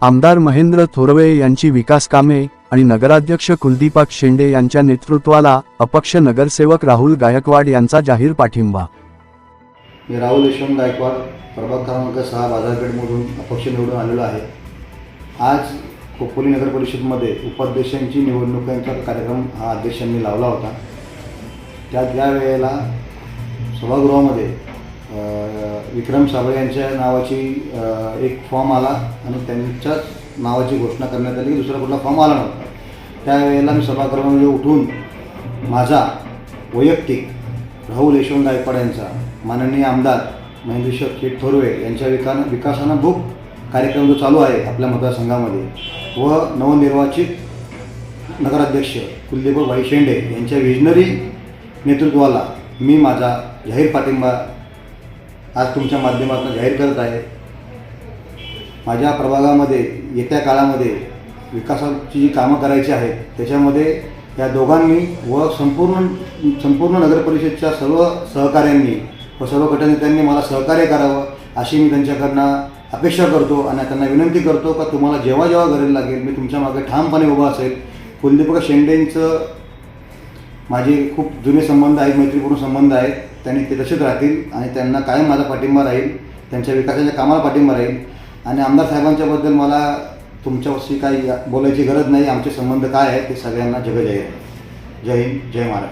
आमदार महेंद्र थोरवे यांची विकास कामे आणि नगराध्यक्ष कुलदीपक शेंडे यांच्या नेतृत्वाला अपक्ष नगरसेवक राहुल गायकवाड यांचा जाहीर पाठिंबा। मी राहुल यशवंत गायकवाड प्रभाग क्रमांक 6 बाजारपेठमधून अपक्ष निवडून आलेलो आहे। आज खोपोली नगर परिषदमध्ये उपाध्यक्षांची निवडणुकांचा कार्यक्रम हा अध्यक्षांनी लावला होता। त्या वेळेला सभागृहामध्ये विक्रम साबळे यांच्या नावाची एक फॉर्म आला आणि त्यांच्याच नावाची घोषणा करण्यात आली। दुसरा कुठला फॉर्म आला नव्हता। त्यावेळेला मी सभागृहामध्ये उठून माझा वैयक्तिक राहुल यशवंत गायकवाड यांचा माननीय आमदार महेंद्र थोरवे यांच्या विकासानुभूक कार्यक्रम जो चालू आहे आपल्या मतदारसंघामध्ये व नवनिर्वाचित नगराध्यक्ष कुलदीपक शेंडे यांच्या विजनरी नेतृत्वाला मी माझा जाहीर पाठिंबा आज तुमच्या माध्यमातून जाहीर करत आहे। माझ्या प्रभागामध्ये येत्या काळामध्ये विकासाची जी कामं करायची आहेत त्याच्यामध्ये या दोघांनी व संपूर्ण नगरपरिषदच्या सर्व सहकाऱ्यांनी व सर्व गटनेत्यांनी मला सहकार्य करावं अशी मी त्यांच्याकडनं अपेक्षा करतो आणि त्यांना विनंती करतो का तुम्हाला जेव्हा जेव्हा गरज लागेल मी तुमच्या मागे ठामपणे उभा असेल। कुलदीपक शेंडेंचं माझे खूप जुने संबंध आहेत, मैत्रीपूर्ण संबंध आहेत। त्यांनी ते तसेच राहतील आणि त्यांना कायम माझा पाठिंबा राहील, त्यांच्या विकासाच्या कामाला पाठिंबा राहील। आणि आमदार साहेबांच्याबद्दल मला तुमच्याशी काही बोलायची गरज नाही। आमचे संबंध काय आहेत ते सगळ्यांना जगजाहीर आहे। जय हिंद, जय महाराष्ट्र।